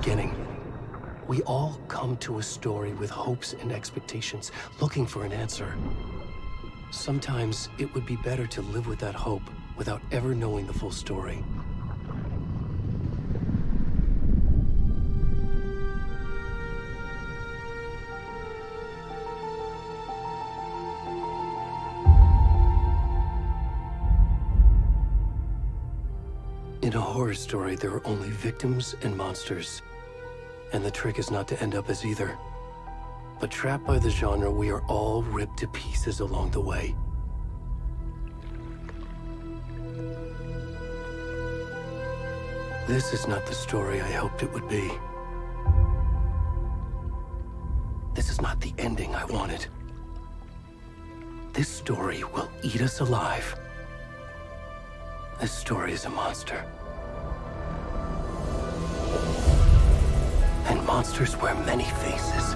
beginning. We all come to a story with hopes and expectations, looking for an answer. Sometimes it would be better to live with that hope without ever knowing the full story. In a horror story, there are only victims and monsters. And the trick is not to end up as either. But trapped by the genre, we are all ripped to pieces along the way. This is not the story I hoped it would be. This is not the ending I wanted. This story will eat us alive. This story is a monster. And monsters wear many faces.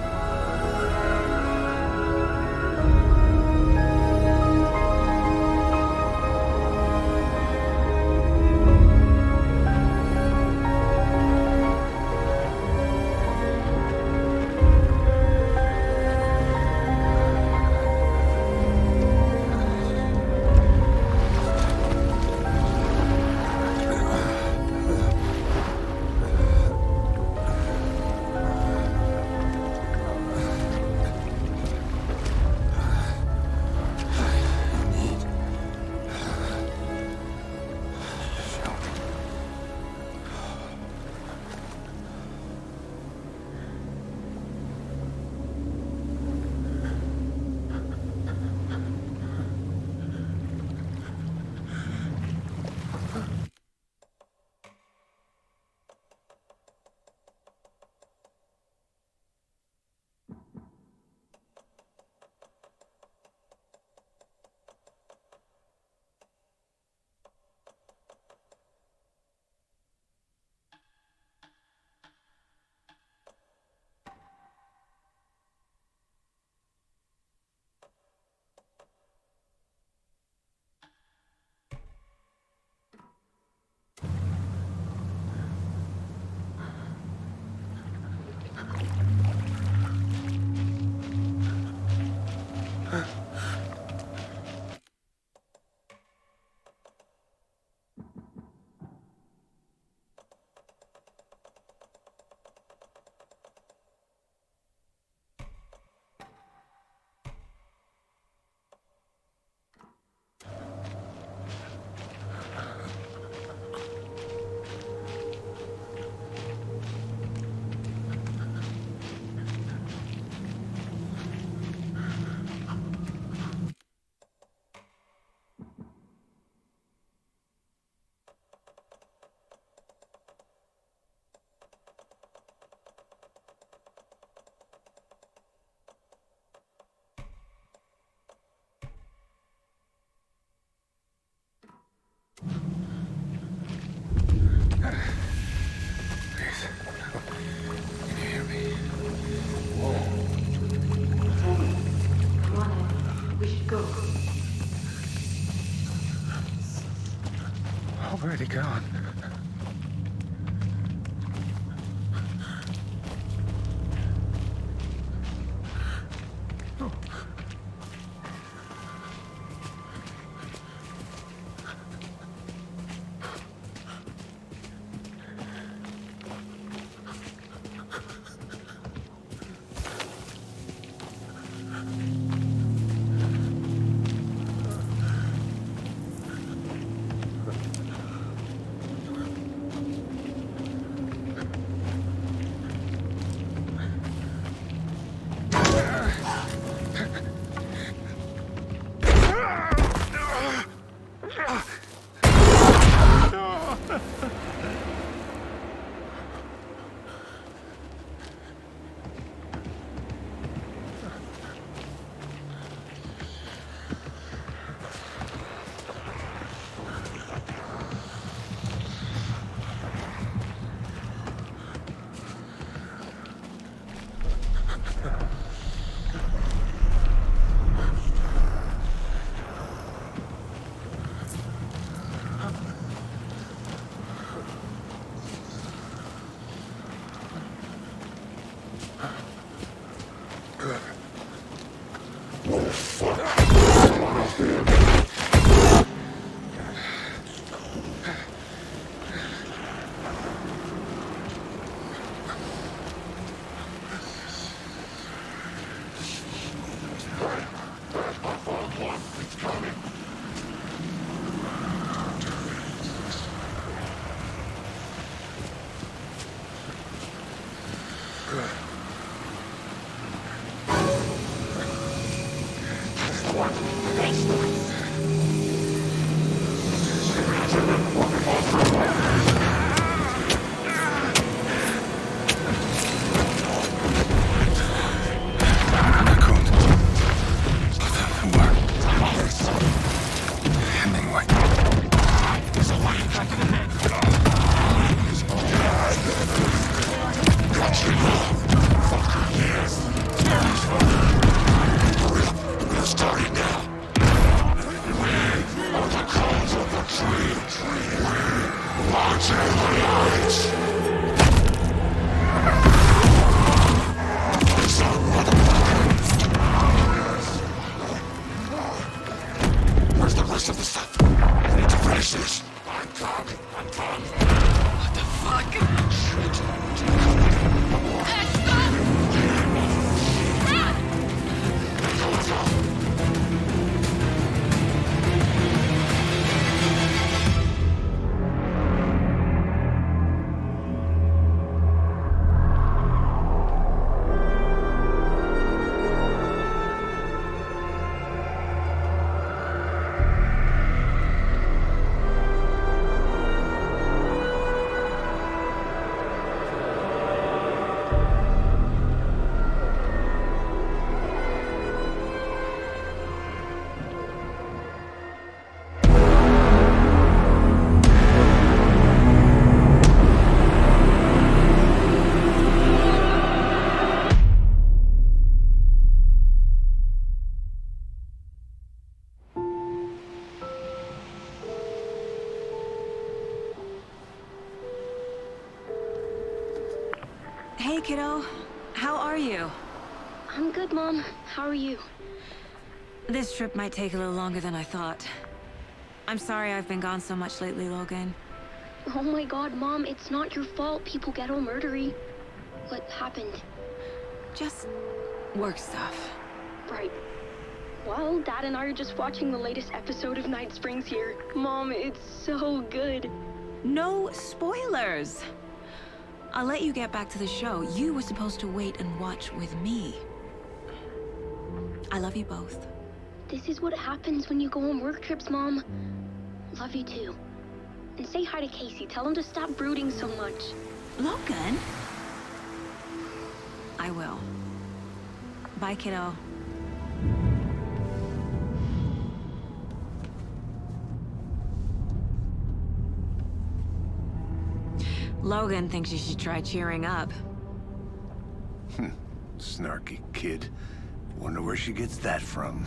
Where'd he gone? rest of the stuff. I need to finish this. I'm coming. What the fuck? Hey, kiddo. How are you? I'm good, Mom. How are you? This trip might take a little longer than I thought. I'm sorry I've been gone so much lately, Logan. Oh my god, Mom, it's not your fault people get all murdery. What happened? Just work stuff. Right. Well, Dad and I are just watching the latest episode of Night Springs here. Mom, it's so good. No spoilers! I'll let you get back to the show. You were supposed to wait and watch with me. I love you both. This is what happens when you go on work trips, Mom. Love you too. And say hi to Casey. Tell him to stop brooding so much. Logan? I will. Bye, kiddo. Logan thinks you should try cheering up. Snarky kid. Wonder where she gets that from.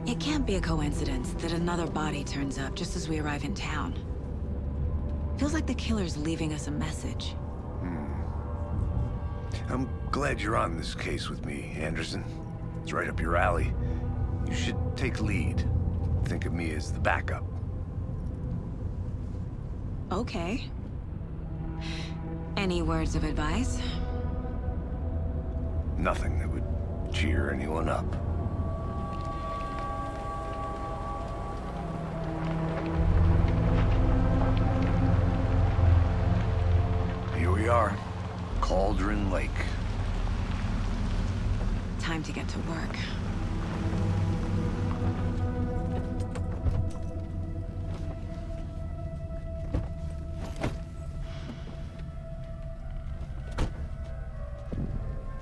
It can't be a coincidence that another body turns up just as we arrive in town. Feels like the killer's leaving us a message. I'm glad you're on this case with me, Anderson. It's right up your alley. You should take lead. Think of me as the backup. Okay. Any words of advice? Nothing that would cheer anyone up. Here we are. Cauldron Lake. Time to get to work.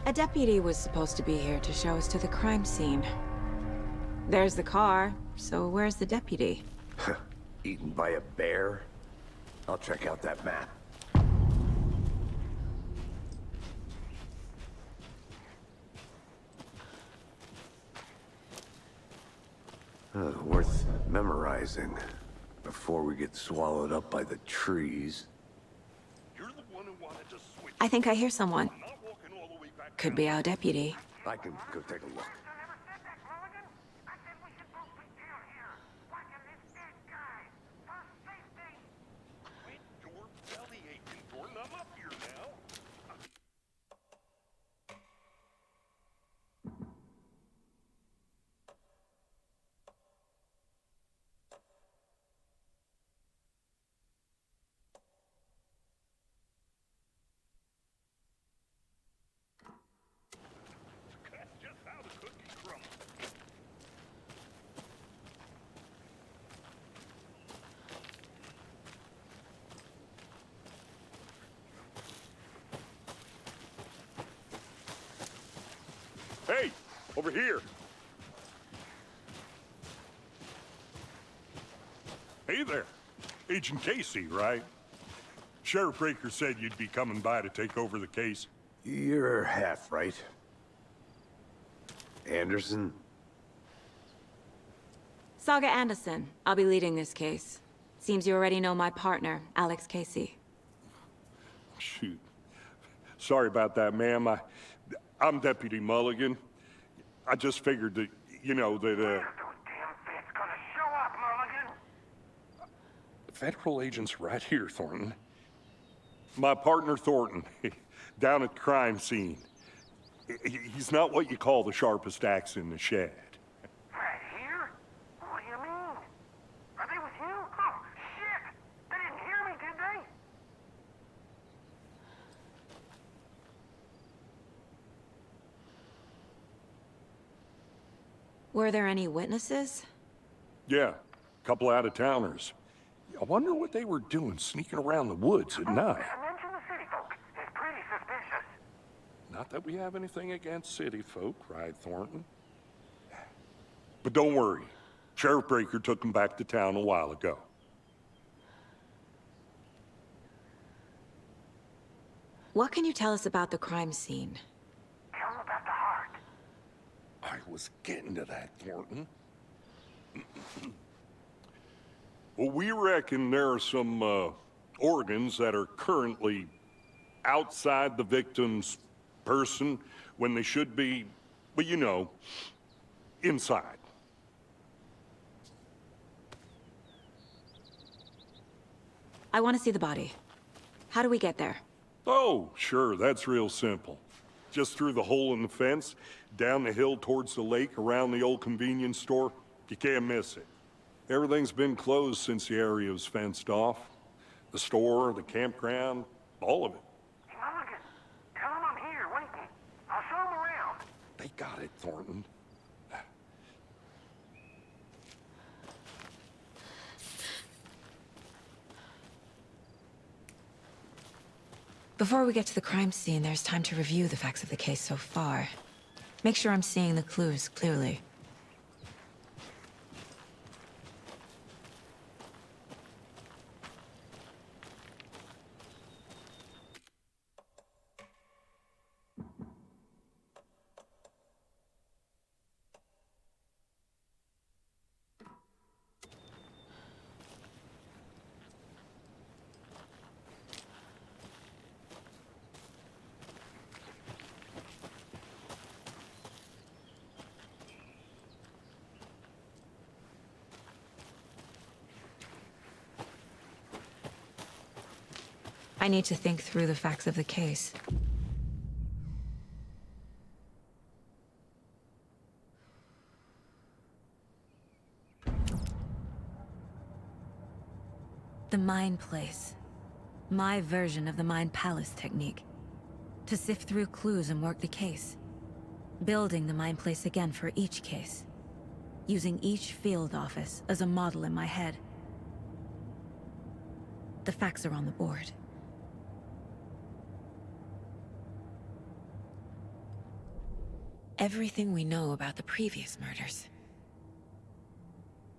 A deputy was supposed to be here to show us to the crime scene. There's the car, so where's the deputy? Eaten by a bear? I'll check out that map. Worth memorizing before we get swallowed up by the trees. You're the one who wanted to switch. I think I hear someone. I'm not walking all the way back Could be our deputy. I can go take a look. Quit your belly aching, Jordan. I'm up here now. That's just how the cookie crumbles. Hey, over here. Hey there. Agent Casey, right? Sheriff Raker said you'd be coming by to take over the case. You're half right. Anderson? Saga Anderson. I'll be leading this case. Seems you already know my partner, Alex Casey. Shoot. Sorry about that, ma'am. I'm Deputy Mulligan. I just figured that, you know, that, Where's those damn feds gonna show up, Mulligan? federal agent's right here, Thornton. My partner, Thornton, down at the crime scene. He's not what you call the sharpest axe in the shed. Right here? What do you mean? Are they with you? Oh, shit! They didn't hear me, did they? Were there any witnesses? Yeah, couple out-of-towners. I wonder what they were doing sneaking around the woods at night. Mention the city folk. It's pretty suspicious. Not that we have anything against city folk, cried Thornton. But don't worry. Sheriff Breaker took them back to town a while ago. What can you tell us about the crime scene? Tell them about the heart. I was getting to that, Thornton. Well, we reckon there are some organs that are currently outside the victim's person when they should be, well, you know, inside. I want to see the body. How do we get there? Oh, sure, that's real simple. Just through the hole in the fence, down the hill towards the lake, around the old convenience store. You can't miss it. Everything's been closed since the area was fenced off. The store, the campground, all of it. Hey, Mulligan, tell them I'm here, waiting. I'll show them around. They got it, Thornton. Before we get to the crime scene, there's time to review the facts of the case so far. Make sure I'm seeing the clues clearly. I need to think through the facts of the case. The Mind Place. My version of the Mind Palace technique. To sift through clues and work the case. Building the Mind Place again for each case. Using each field office as a model in my head. The facts are on the board. Everything we know about the previous murders.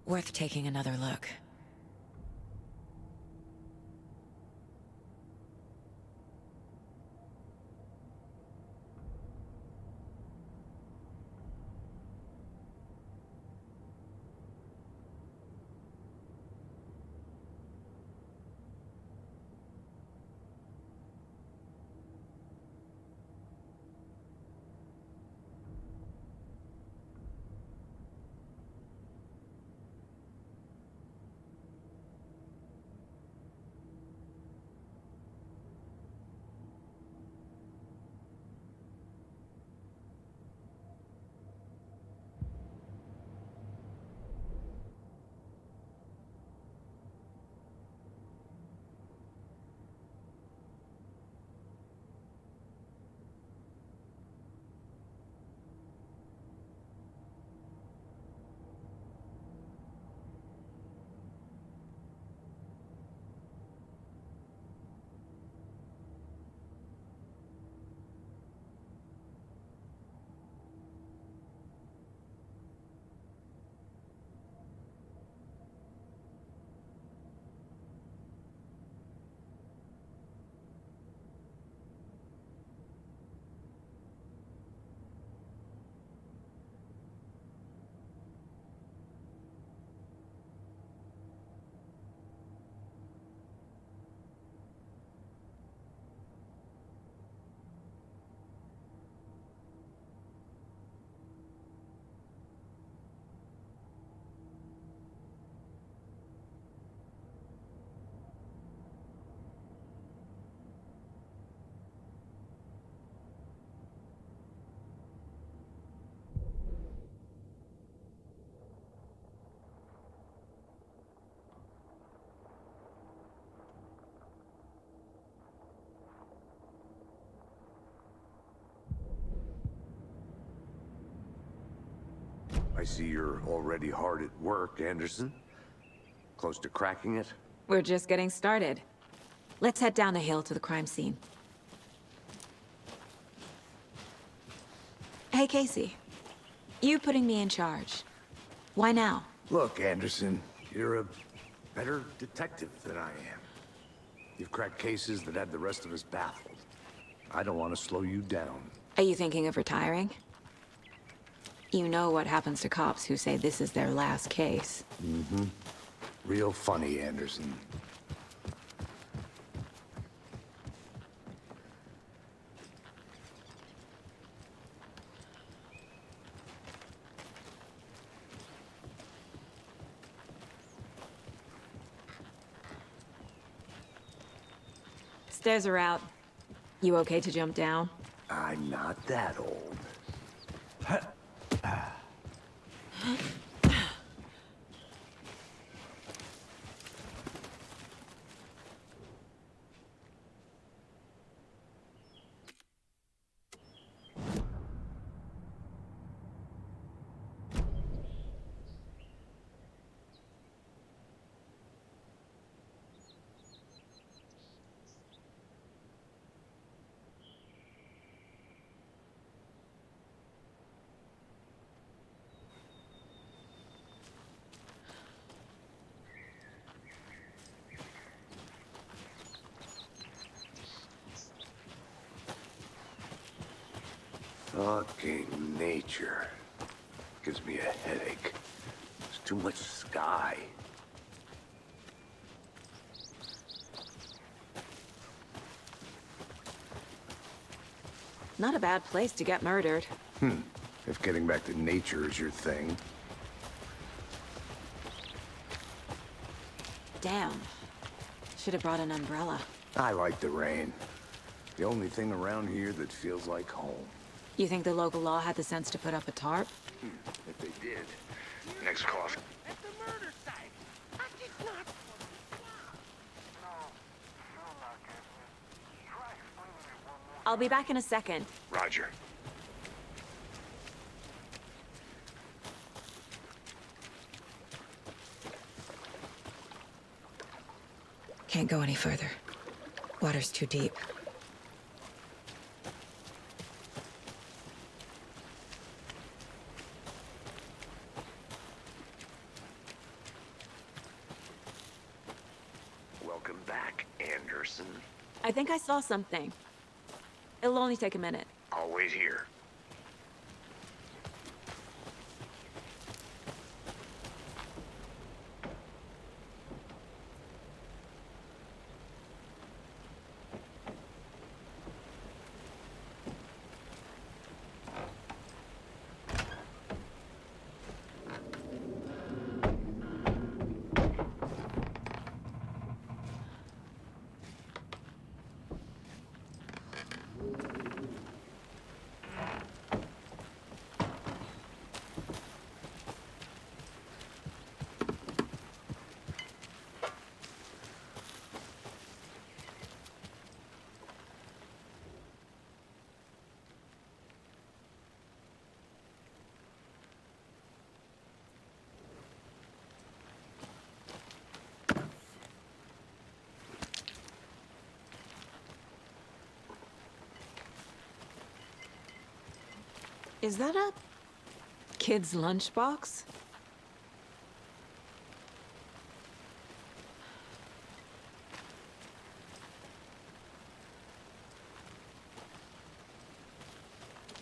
Worth taking another look. I see you're already hard at work, Anderson. Close to cracking it? We're just getting started. Let's head down the hill to the crime scene. Hey, Casey. You putting me in charge. Why now? Look, Anderson, you're a better detective than I am. You've cracked cases that had the rest of us baffled. I don't want to slow you down. Are you thinking of retiring? You know what happens to cops who say this is their last case. Mm-hmm. Real funny, Anderson. Stairs are out. You okay to jump down? I'm not that old. Fucking nature. Gives me a headache. There's too much sky. Not a bad place to get murdered. If getting back to nature is your thing. Damn. Should have brought an umbrella. I like the rain. The only thing around here that feels like home. You think the local law had the sense to put up a tarp? If they did. Next cough. At the murder site. I did not. No, sure not, Captain. Try explaining it one more. I'll be back in a second. Roger. Can't go any further. Water's too deep. Welcome back, Anderson. I think I saw something. It'll only take a minute. I'll wait here. Is that a kid's lunchbox?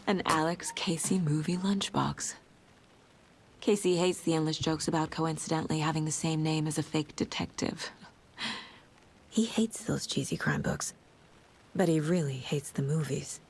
An Alex Casey movie lunchbox. Casey hates the endless jokes about coincidentally having the same name as a fake detective. He hates those cheesy crime books, but he really hates the movies.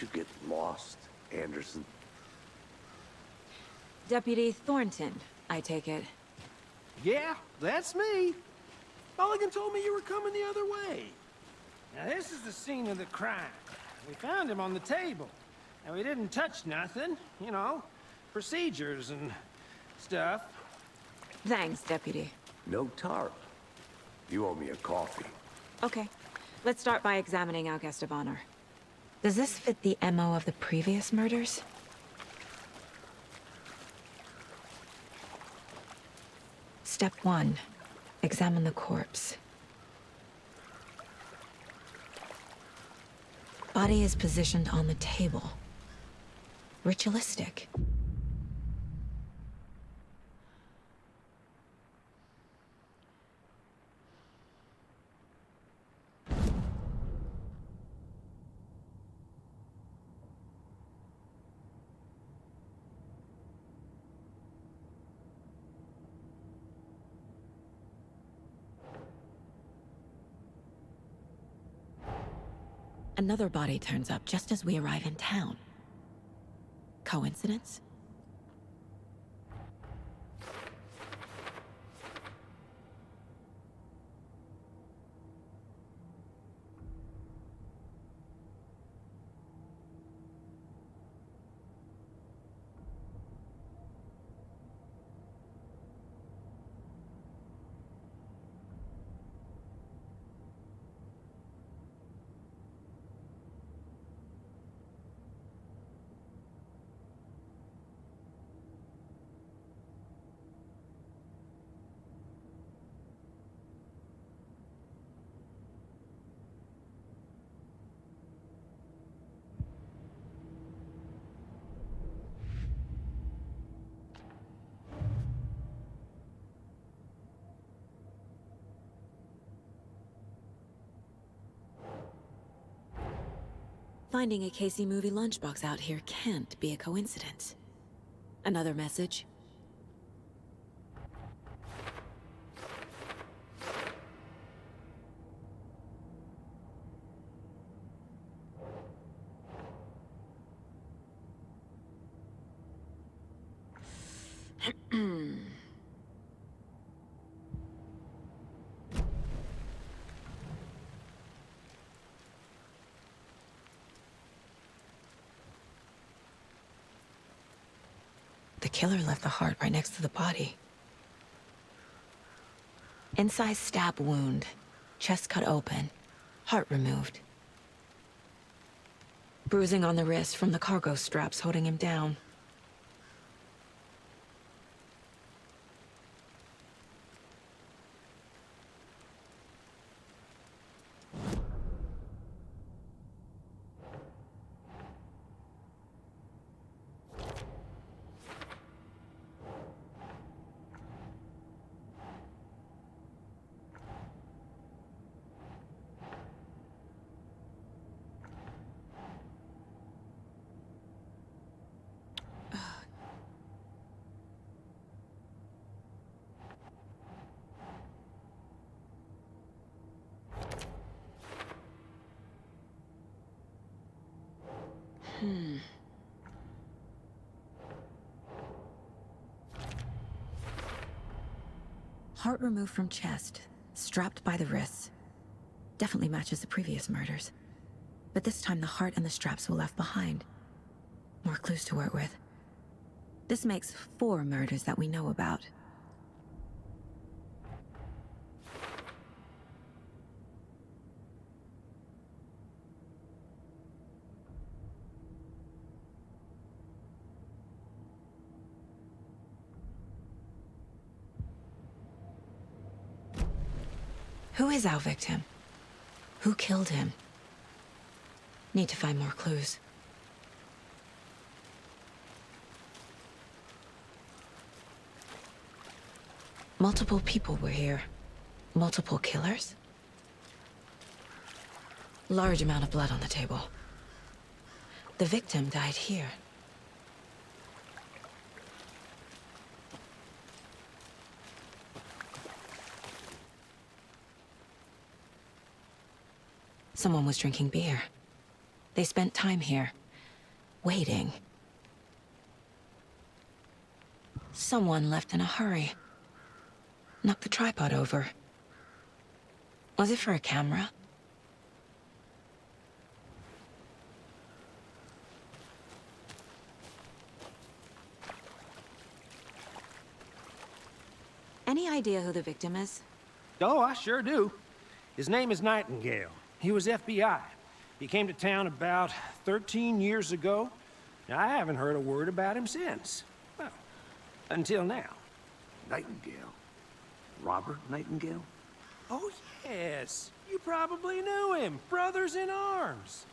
you get lost, Anderson? Deputy Thornton, I take it. Yeah, that's me. Mulligan told me you were coming the other way. Now, this is the scene of the crime. We found him on the table. And we didn't touch nothing, you know, procedures and stuff. Thanks, Deputy. No tarp. You owe me a coffee. Okay, let's start by examining our guest of honor. Does this fit the MO of the previous murders? Step 1. Examine the corpse. Body is positioned on the table. Ritualistic. Another body turns up just as we arrive in town. Coincidence? Finding a Casey movie lunchbox out here can't be a coincidence. Another message? The killer left the heart right next to the body. Incised stab wound. Chest cut open. Heart removed. Bruising on the wrist from the cargo straps holding him down. Heart removed from chest, strapped by the wrists. Definitely matches the previous murders. But this time the heart and the straps were left behind. More clues to work with. This makes 4 murders that we know about. Who is our victim? Who killed him? Need to find more clues. Multiple people were here. Multiple killers? Large amount of blood on the table. The victim died here. Someone was drinking beer. They spent time here, Waiting. Someone left in a hurry. Knocked the tripod over. Was it for a camera? Any idea who the victim is? Oh, I sure do. His name is Nightingale. He was FBI. He came to town about 13 years ago. I haven't heard a word about him since. Well, until now. Nightingale? Robert Nightingale? Oh, yes. You probably knew him. Brothers in arms.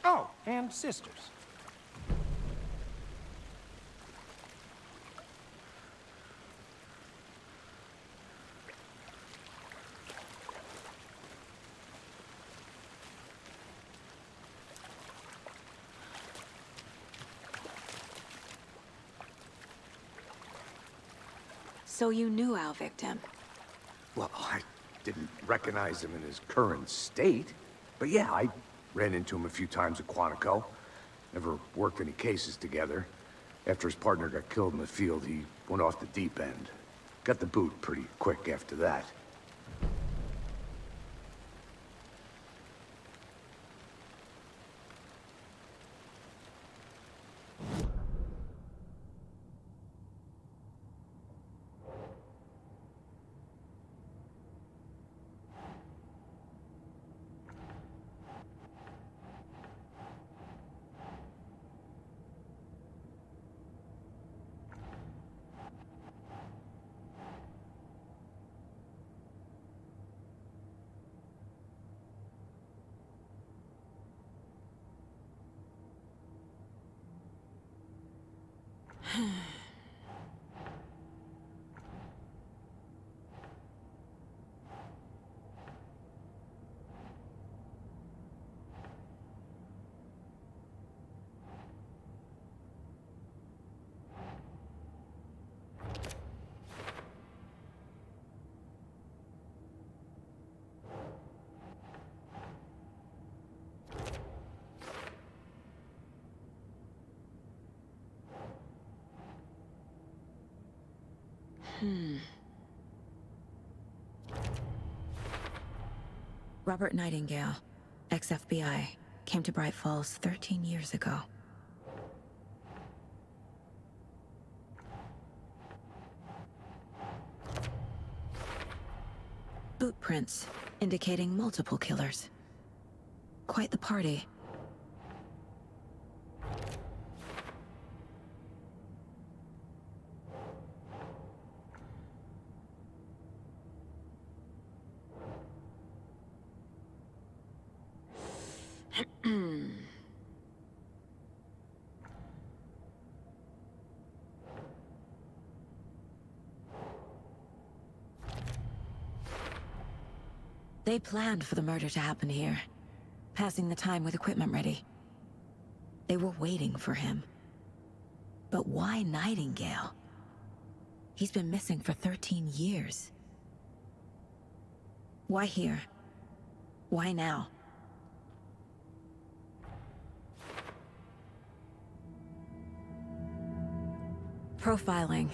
Oh, and sisters. So you knew our victim? Well, I didn't recognize him in his current state. But yeah, I ran into him a few times at Quantico. Never worked any cases together. After his partner got killed in the field, he went off the deep end. Got the boot pretty quick after that. Robert Nightingale, ex-FBI, came to Bright Falls 13 years ago. Boot prints, indicating multiple killers. Quite the party. They planned for the murder to happen here, passing the time with equipment ready. They were waiting for him. But why Nightingale? He's been missing for 13 years. Why here? Why now? Profiling.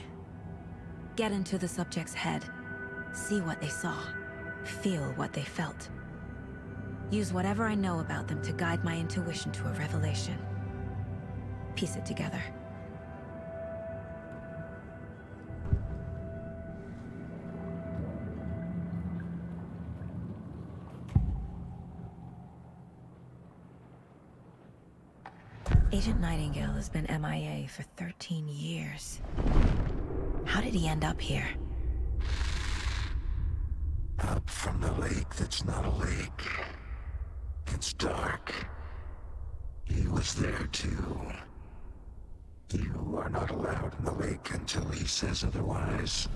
Get into the subject's head. See what they saw. Feel what they felt. Use whatever I know about them to guide my intuition to a revelation. Piece it together. Agent Nightingale has been MIA for 13 years. How did he end up here? Up from the lake that's not a lake. It's dark. He was there too. You are not allowed in the lake until he says otherwise.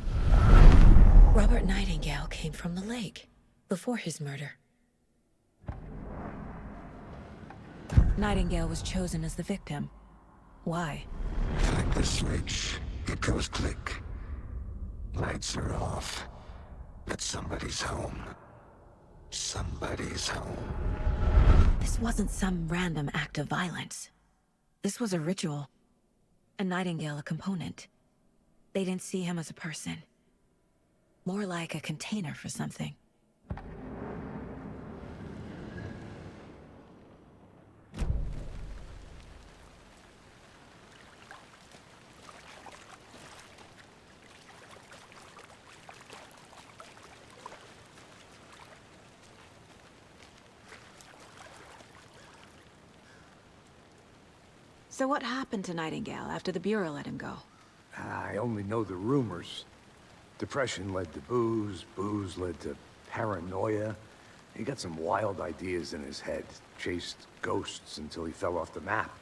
Robert Nightingale came from the lake, before his murder. Nightingale was chosen as the victim. Why? Flick the switch. It goes click. Lights are off. But somebody's home. Somebody's home. This wasn't some random act of violence. This was a ritual. And Nightingale a component. They didn't see him as a person. More like a container for something. So what happened to Nightingale after the Bureau let him go? I only know the rumors. Depression led to booze, booze led to paranoia. He got some wild ideas in his head, chased ghosts until he fell off the map.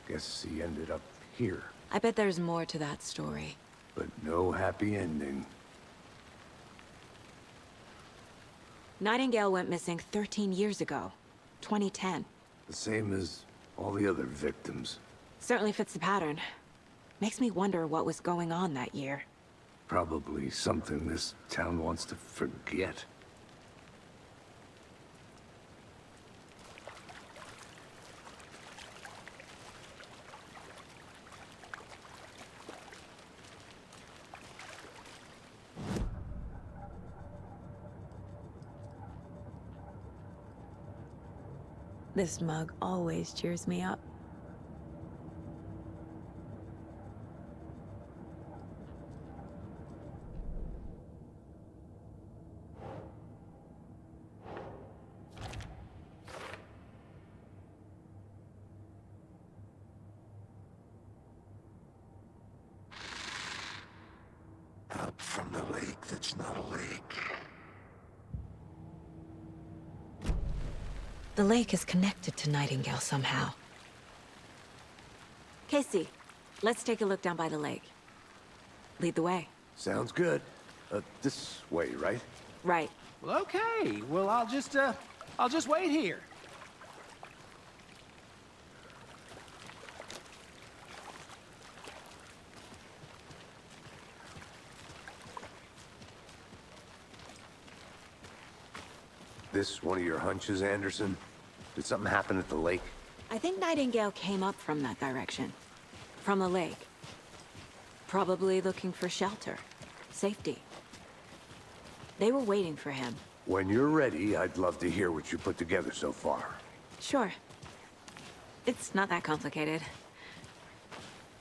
Guess he ended up here, I bet there's more to that story. but no happy ending. Nightingale went missing 13 years ago. 2010. The same as all the other victims. Certainly fits the pattern. Makes me wonder what was going on that year. Probably something this town wants to forget. This mug always cheers me up. Up from the lake that's not a lake. The lake is connected to Nightingale somehow. Casey, let's take a look down by the lake. Lead the way. Sounds good. This way, right? Right. Well, okay. Well, I'll just wait here. This one of your hunches, Anderson? Did something happen at the lake? I think Nightingale came up from that direction. From the lake. Probably looking for shelter. Safety. They were waiting for him. When you're ready, I'd love to hear what you put together so far. Sure. It's not that complicated.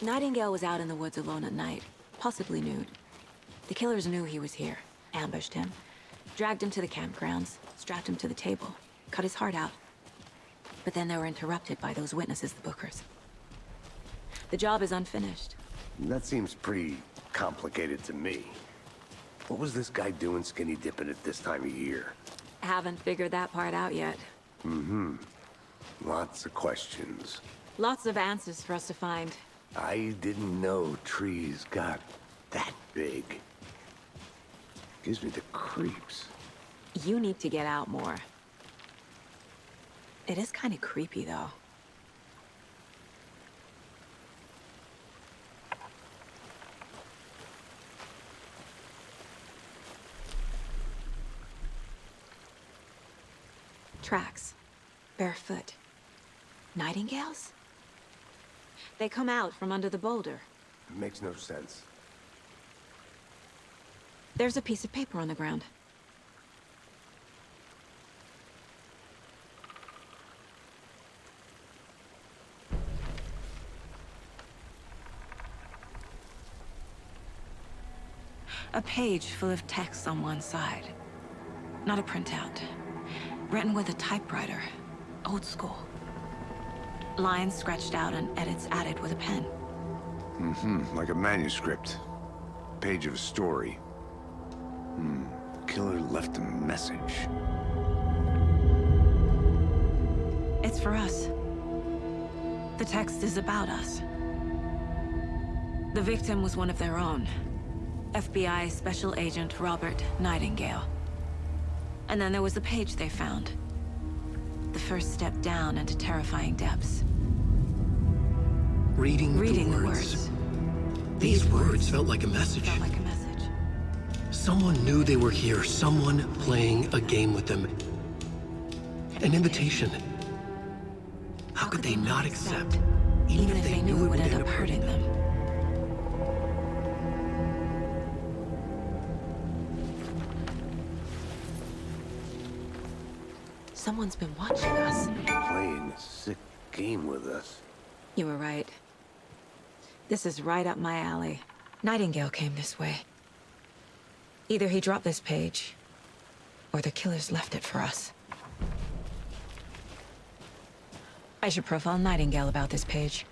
Nightingale was out in the woods alone at night, possibly nude. The killers knew he was here, ambushed him, dragged him to the campgrounds, strapped him to the table, cut his heart out. But then they were interrupted by those witnesses, the Bookers. The job is unfinished. That seems pretty complicated to me. What was this guy doing skinny dipping at this time of year? Haven't figured that part out yet. Lots of questions. Lots of answers for us to find. I didn't know trees got that big. Gives me the creeps. You need to get out more. It is kind of creepy, though. Tracks. Barefoot. Nightingales? They come out from under the boulder. It makes no sense. There's a piece of paper on the ground. A page full of text on one side. Not a printout. Written with a typewriter. Old school. Lines scratched out and edits added with a pen. Like a manuscript. Page of a story. The killer left a message. It's for us. The text is about us. The victim was one of their own. FBI Special Agent Robert Nightingale. And then there was the page they found. The first step down into terrifying depths. Reading The the words. These words felt like a message. Felt like a message. Someone knew they were here, someone playing a game with them. An invitation. How could they not accept Even if they knew it would end up hurting them. Someone's been watching us. Playing a sick game with us. You were right. This is right up my alley. Nightingale came this way. Either he dropped this page, or the killers left it for us. I should profile Nightingale about this page.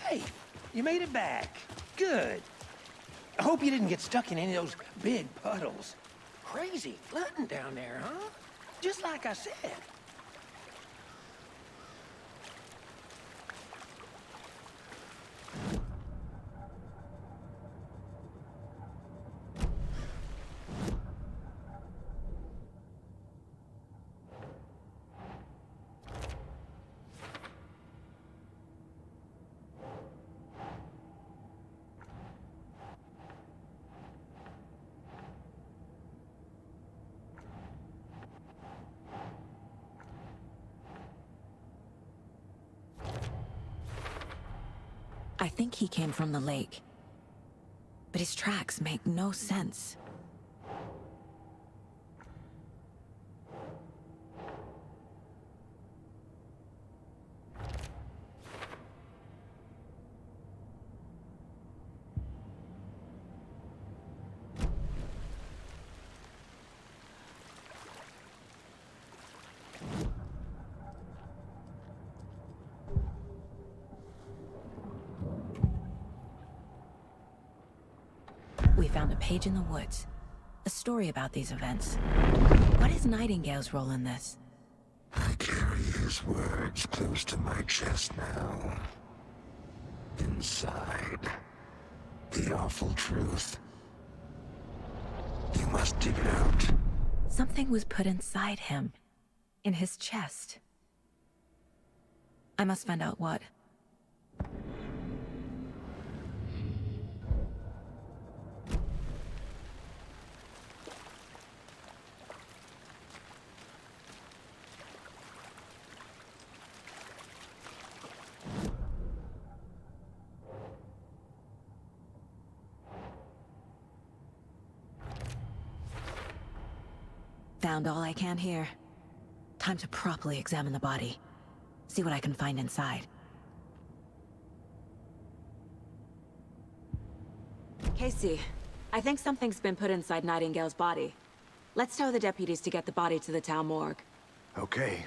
Hey, you made it back. Good. I hope you didn't get stuck in any of those big puddles. Crazy flooding down there, huh? Just like I said. I think he came from the lake. But his tracks make no sense. We found a page in the woods. A story about these events. What is Nightingale's role in this? I carry his words close to my chest now. Inside, the awful truth. You must dig it out. Something was put inside him. In his chest. I must find out what. Found all I can here. Time to properly examine the body. See what I can find inside. Casey, I think something's been put inside Nightingale's body. Let's tell the deputies to get the body to the town morgue. Okay.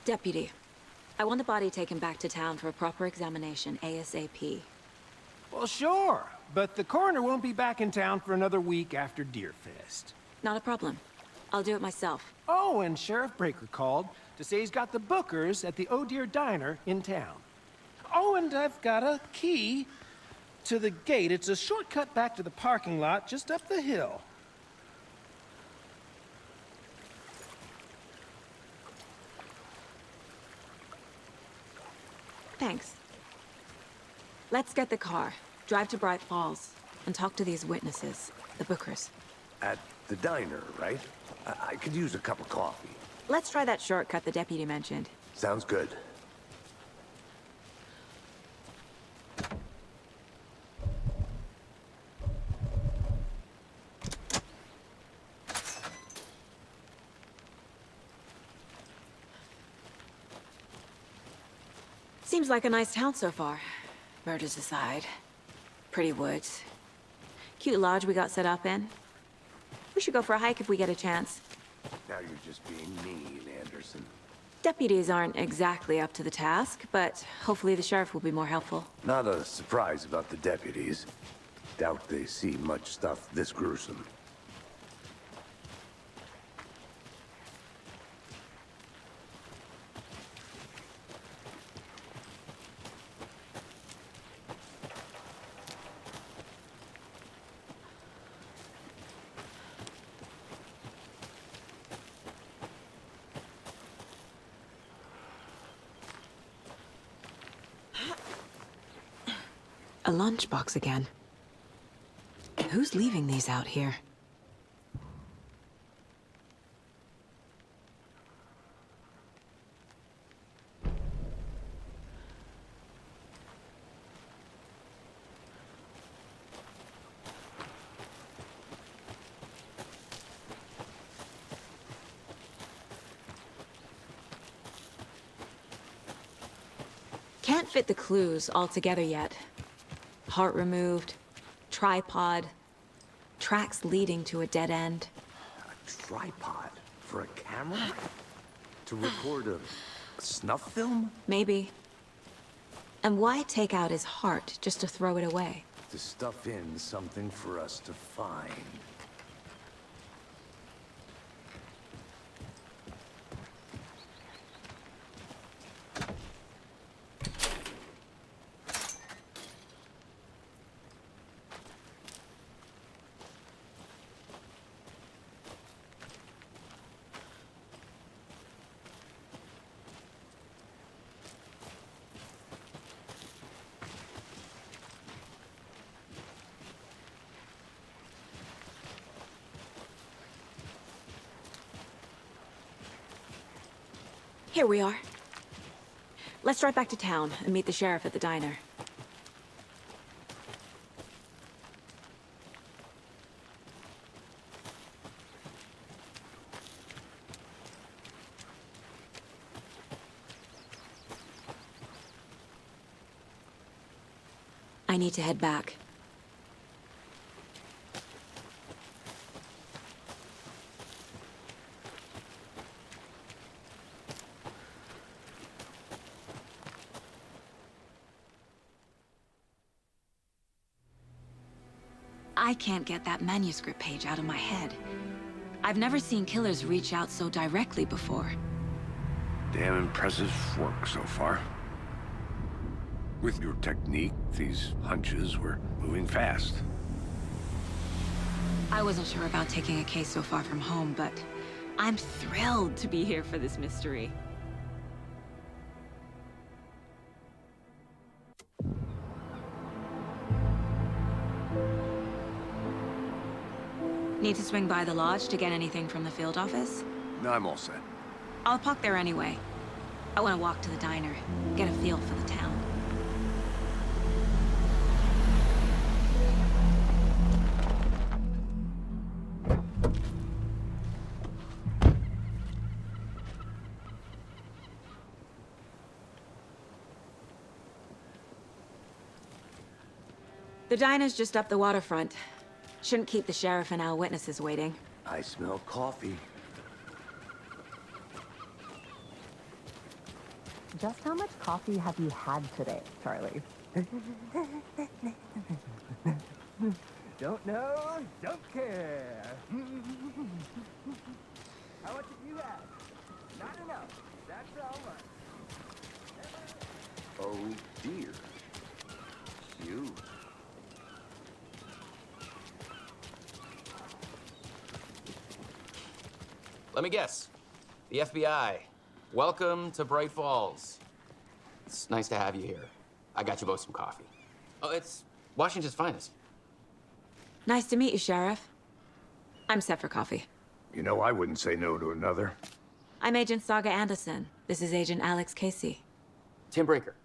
Deputy, I want the body taken back to town for a proper examination ASAP. Well, sure, but the coroner won't be back in town for another week after Deerfest. Not a problem. I'll do it myself. Oh, and Sheriff Breaker called to say he's got the Bookers at the Oh Dear Diner in town. Oh, and I've got a key to the gate. It's a shortcut back to the parking lot just up the hill. Thanks. Let's get the car, drive to Bright Falls, and talk to these witnesses, the Bookers. At the diner, right? I could use a cup of coffee. Let's try that shortcut the deputy mentioned. Sounds good. Seems like a nice town so far. Murders aside. Pretty woods. Cute lodge we got set up in. We should go for a hike if we get a chance. Now you're just being mean, Anderson. Deputies aren't exactly up to the task, but hopefully the sheriff will be more helpful. Not a surprise about the deputies. Doubt they see much stuff this gruesome. A lunchbox again. Who's leaving these out here? Can't fit the clues all together yet. Heart removed, tripod, tracks leading to a dead end. A tripod? For a camera? To record a snuff film? Maybe. And why take out his heart just to throw it away? To stuff in something for us to find. Here we are. Let's drive back to town and meet the sheriff at the diner. I need to head back. I can't get that manuscript page out of my head. I've never seen killers reach out so directly before. Damn impressive work so far. With your technique, these hunches were moving fast. I wasn't sure about taking a case so far from home, but I'm thrilled to be here for this mystery. Need to swing by the lodge to get anything from the field office? No, I'm all set. I'll park there anyway. I want to walk to the diner, get a feel for the town. The diner's just up the waterfront. Shouldn't keep the sheriff and our witnesses waiting. I smell coffee. Just how much coffee have you had today, Charlie? Don't know, don't care. How much have you had? Not enough. That's all right. Oh dear. You. Let me guess. The FBI. Welcome to Bright Falls. It's nice to have you here. I got you both some coffee. Oh, it's Washington's finest. Nice to meet you, Sheriff. I'm set for coffee. You know, I wouldn't say no to another. I'm Agent Saga Anderson. This is Agent Alex Casey. Tim Brinker.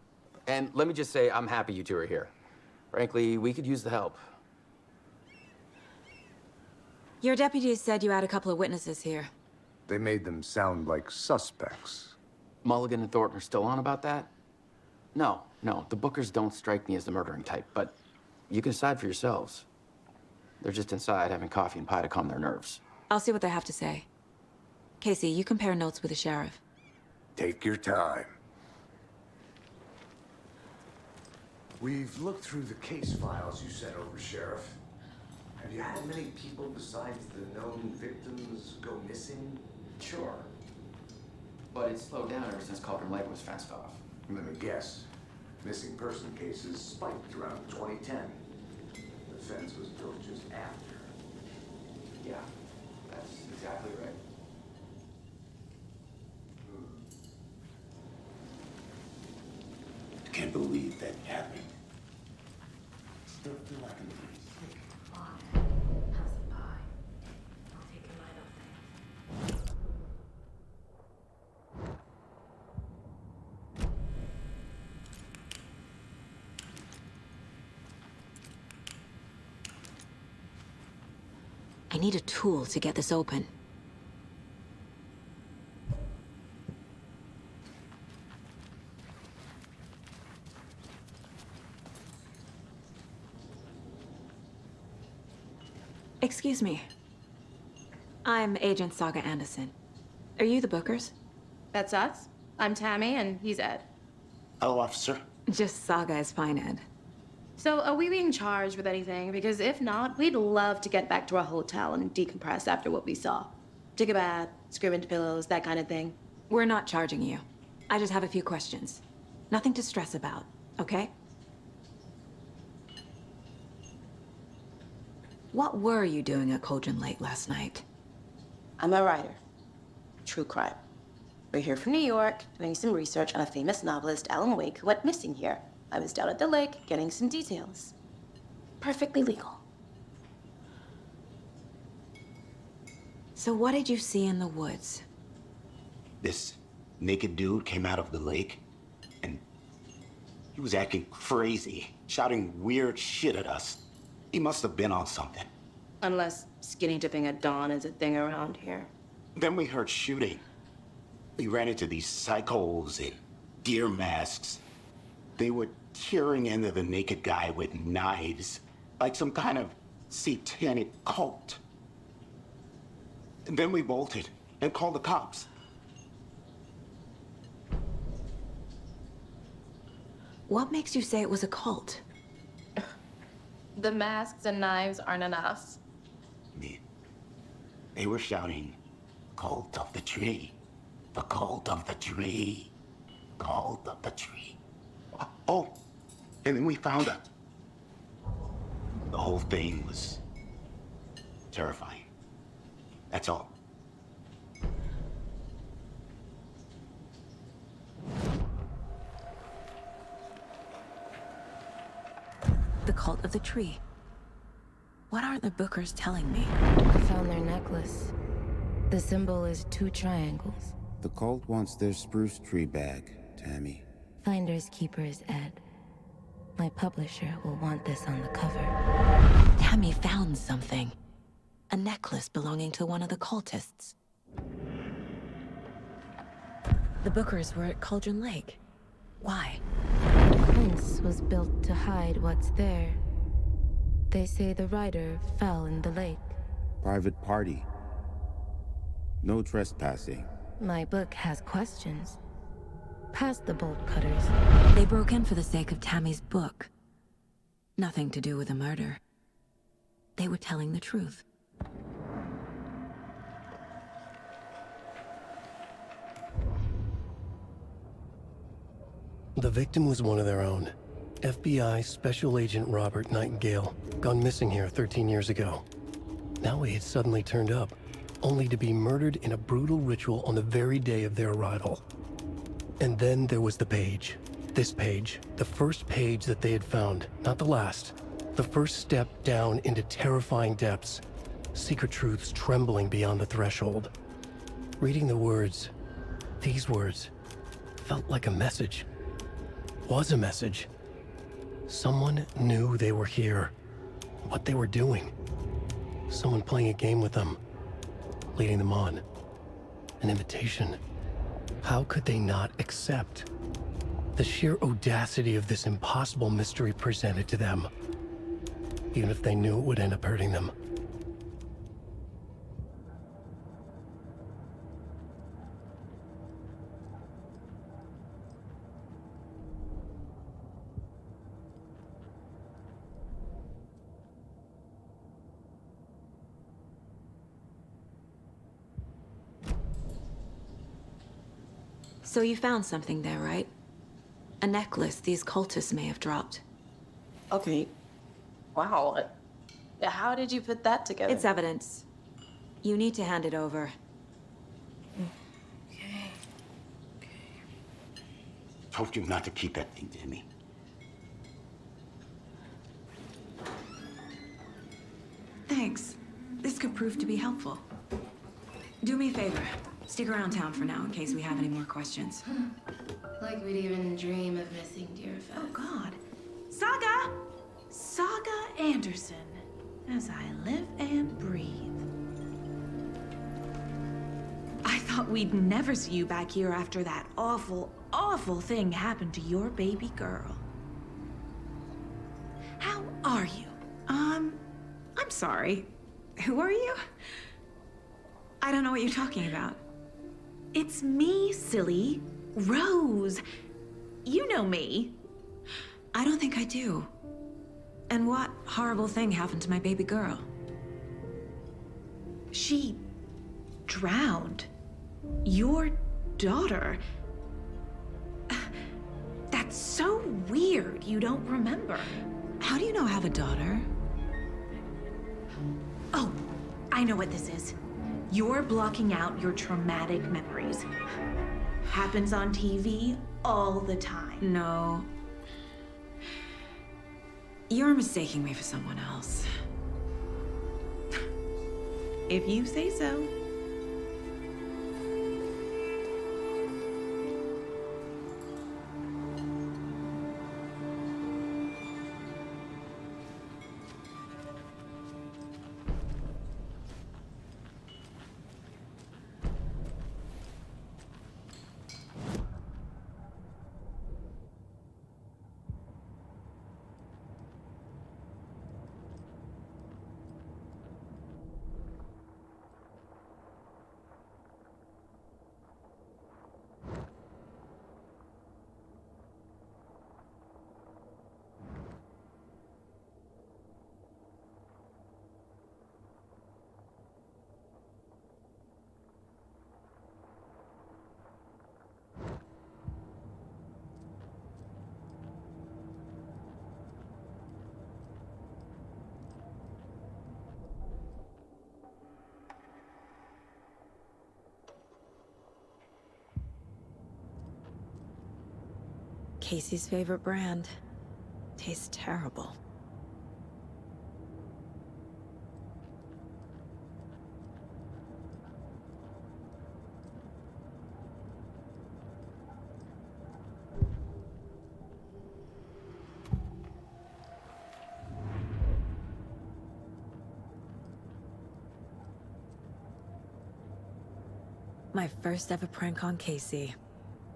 And let me just say, I'm happy you two are here. Frankly, we could use the help. Your deputies said you had a couple of witnesses here. They made them sound like suspects. Mulligan and Thornton are still on about that? No, the Bookers don't strike me as the murdering type, but you can decide for yourselves. They're just inside having coffee and pie to calm their nerves. I'll see what they have to say. Casey, you compare notes with the sheriff. Take your time. We've looked through the case files you sent over, Sheriff. Have you had many people besides the known victims go missing? Sure. But it's slowed down ever since Cauldron Lake was fenced off. Let me guess. Missing person cases spiked around 2010. The fence was built just after. Yeah, that's exactly right. Can't believe that happened. Still feel like I'm I need a tool to get this open. Excuse me. I'm Agent Saga Anderson. Are you the Bookers? That's us. I'm Tammy, and he's Ed. Hello, officer. Just Saga is fine, Ed. So, are we being charged with anything? Because if not, we'd love to get back to our hotel and decompress after what we saw. Take a bath, scream into pillows, that kind of thing. We're not charging you. I just have a few questions. Nothing to stress about, okay? What were you doing at Cauldron Lake last night? I'm a writer. True crime. We're here from New York, doing some research on a famous novelist, Alan Wake, who went missing here. I was down at the lake, getting some details. Perfectly legal. So what did you see in the woods? This naked dude came out of the lake, and he was acting crazy, shouting weird shit at us. He must have been on something. Unless skinny dipping at dawn is a thing around here. Then we heard shooting. We ran into these psychos in deer masks. They were tearing into the naked guy with knives, like some kind of satanic cult. And then we bolted and called the cops. What makes you say it was a cult? The masks and knives aren't enough. They were shouting, "Cult of the tree, the cult of the tree, cult of the tree." Oh, and then we found her. The whole thing was terrifying. That's all. The cult of the tree. What aren't the Bookers telling me? I found their necklace. The symbol is 2 triangles. The cult wants their spruce tree back, Tammy. Finders keepers, Ed. My publisher will want this on the cover. Tammy found something. A necklace belonging to one of the cultists. The Bookers were at Cauldron Lake. Why? The fence was built to hide what's there. They say the rider fell in the lake. Private party. No trespassing. My book has questions. Past the bolt cutters. They broke in for the sake of Tammy's book. Nothing to do with the murder. They were telling the truth. The victim was one of their own. FBI Special Agent Robert Nightingale, gone missing here 13 years ago. Now he had suddenly turned up, only to be murdered in a brutal ritual on the very day of their arrival. And then there was the page. This page, the first page that they had found, not the last. The first step down into terrifying depths. Secret truths trembling beyond the threshold. Reading the words, these words, felt like a message. Was a message. Someone knew they were here. What they were doing. Someone playing a game with them. Leading them on. An invitation. How could they not accept? The sheer audacity of this impossible mystery presented to them. Even if they knew it would end up hurting them. So you found something there, right? A necklace these cultists may have dropped. Okay. Wow. How did you put that together? It's evidence. You need to hand it over. Told you not to keep that thing, Tammy. Thanks. This could prove to be helpful. Do me a favor. Stick around town for now in case we have any more questions. Like we'd even dream of missing Deerfest. Oh, God. Saga! Saga Anderson. As I live and breathe. I thought we'd never see you back here after that awful, awful thing happened to your baby girl. How are you? I'm sorry. Who are you? I don't know what you're talking about. It's me, silly. Rose. You know me. I don't think I do. And what horrible thing happened to my baby girl? She drowned. Your daughter. That's so weird you don't remember. How do you know I have a daughter? Oh, I know what this is. You're blocking out your traumatic memories. Happens on TV all the time. No. You're mistaking me for someone else. If you say so. Casey's favorite brand. Tastes terrible. My first ever prank on Casey.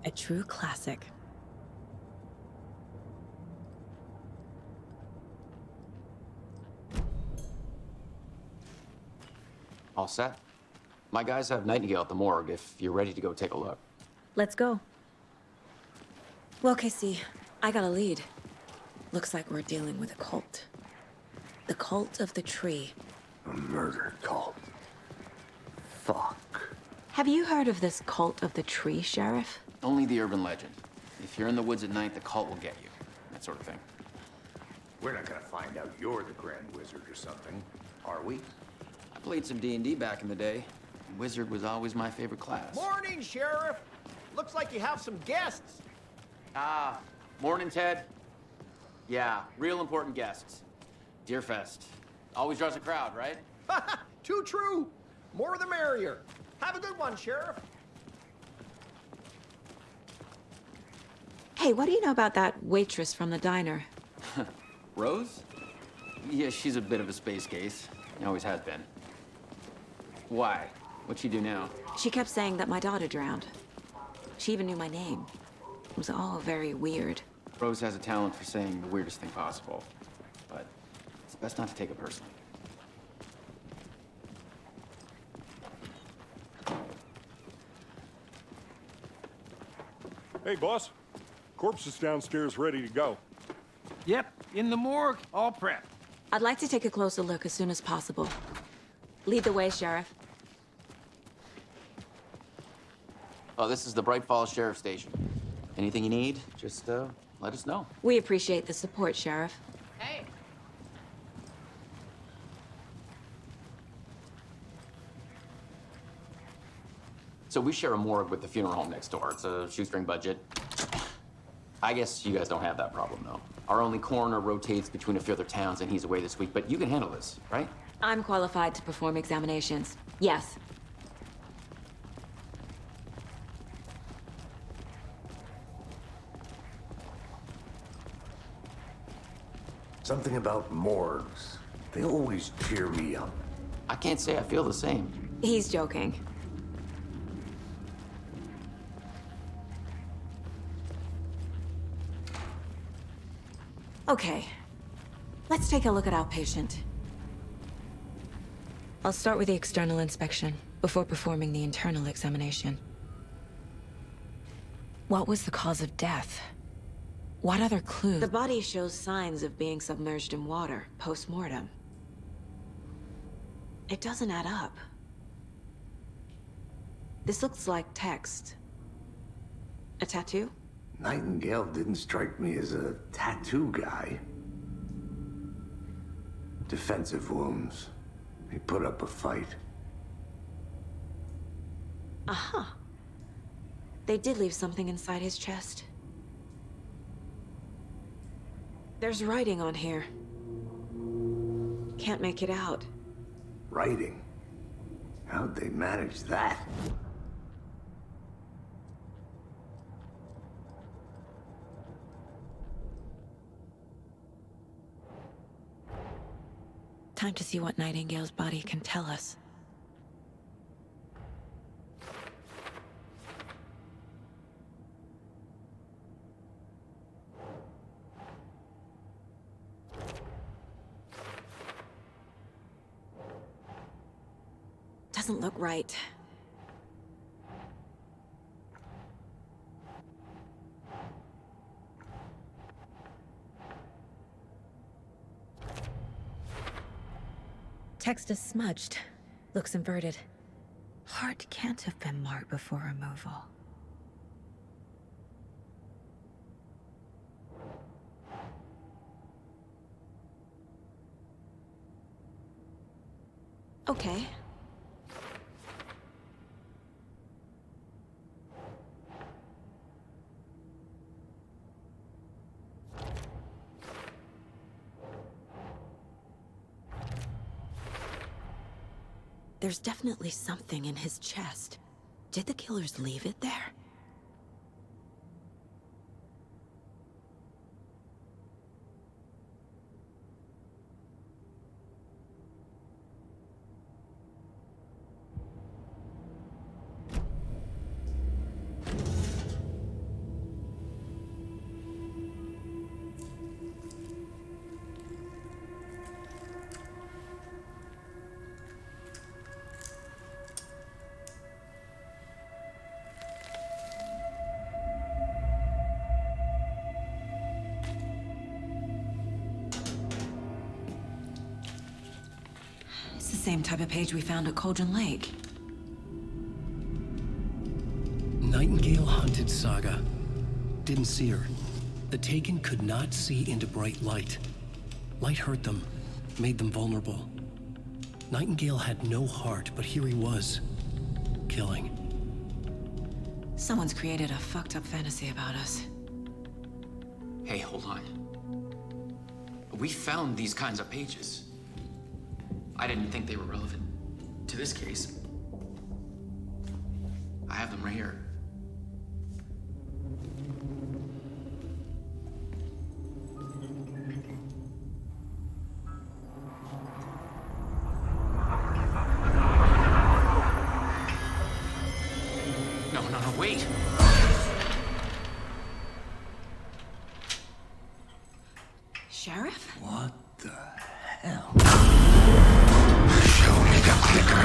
A true classic. All set. My guys have Nightingale at the morgue if you're ready to go take a look. Let's go. Well, Casey, I got a lead. Looks like we're dealing with a cult. The cult of the tree. A murder cult. Fuck. Have you heard of this cult of the tree, Sheriff? Only the urban legend. If you're in the woods at night, the cult will get you. That sort of thing. We're not gonna find out you're the Grand Wizard or something, are we? I played some D&D back in the day. Wizard was always my favorite class. Morning, Sheriff. Looks like you have some guests. Ah, morning, Ted. Yeah, real important guests. Deerfest. Always draws a crowd, right? Too true. More the merrier. Have a good one, Sheriff. Hey, what do you know about that waitress from the diner? Rose? Yeah, she's a bit of a space case. Always has been. Why? What'd she do now? She kept saying that my daughter drowned. She even knew my name. It was all very weird. Rose has a talent for saying the weirdest thing possible. But it's best not to take it personally. Hey, boss. Corpse is downstairs ready to go. Yep, in the morgue, all prepped. I'd like to take a closer look as soon as possible. Lead the way, Sheriff. Oh, this is the Bright Falls Sheriff Station. Anything you need, just let us know. We appreciate the support, Sheriff. Hey. So we share a morgue with the funeral home next door. It's a shoestring budget. I guess you guys don't have that problem, though. Our only coroner rotates between a few other towns, and he's away this week, but you can handle this, right? I'm qualified to perform examinations. Yes. Something about morgues. They always cheer me up. I can't say I feel the same. He's joking. Okay. Let's take a look at our patient. I'll start with the external inspection before performing the internal examination. What was the cause of death? What other clues? The body shows signs of being submerged in water post-mortem. It doesn't add up. This looks like text. A tattoo? Nightingale didn't strike me as a tattoo guy. Defensive wounds. He put up a fight. Uh-huh. They did leave something inside his chest. There's writing on here. Can't make it out. Writing? How'd they manage that? Time to see what Nightingale's body can tell us. Doesn't look right. Text is smudged. Looks inverted. Heart can't have been marked before removal. Okay. There's definitely something in his chest. Did the killers leave it there? It's the same type of page we found at Cauldron Lake. Nightingale hunted Saga. Didn't see her. The Taken could not see into bright light. Light hurt them, made them vulnerable. Nightingale had no heart, but here he was, killing. Someone's created a fucked up fantasy about us. Hey, hold on. We found these kinds of pages. I didn't think they were relevant to this case. I have them right here. No, wait. Sheriff? What the hell? Show me the clicker.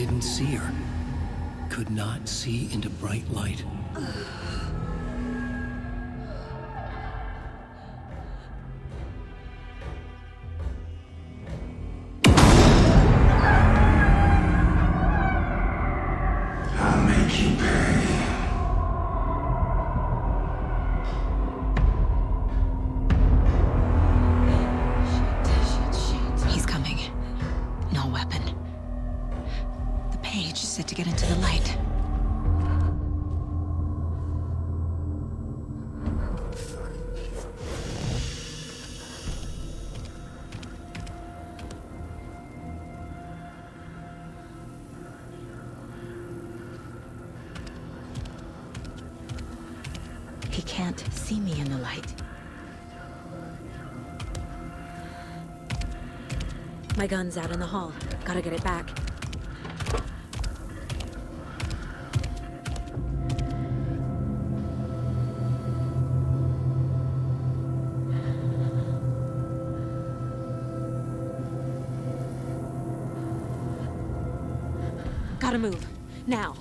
didn't see her. Could not see into bright light. I'll make you pay. He's coming. No weapon. The page is set to get into the light. He can't see me in the light. My gun's out in the hall. Gotta get it back. Gotta move. Now.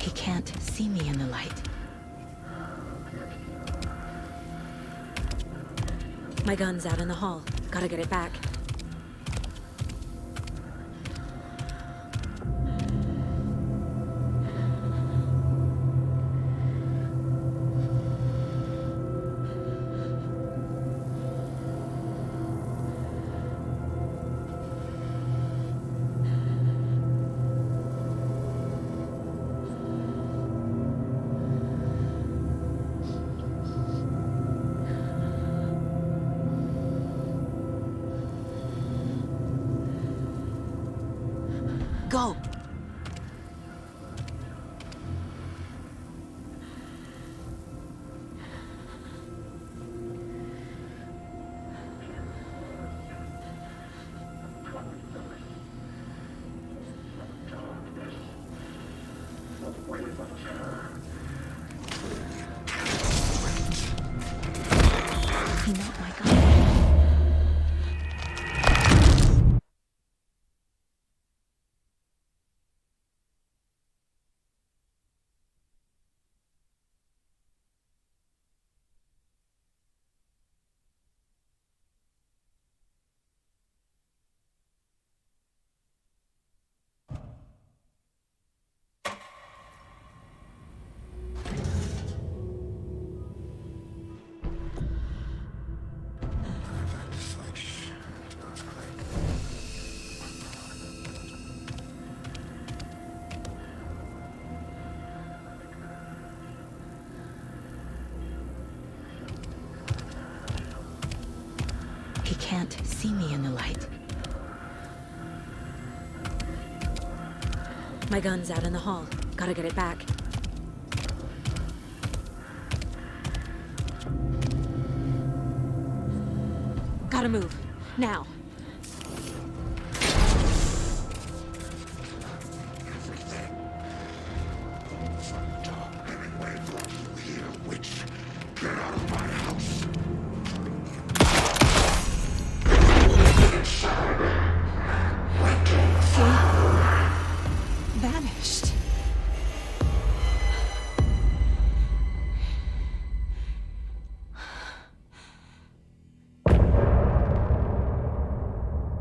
He can't see me in the light. My gun's out in the hall. Gotta get it back. Go! He knocked my gun. He can't see me in the light. My gun's out in the hall. Gotta get it back. Gotta move. Now.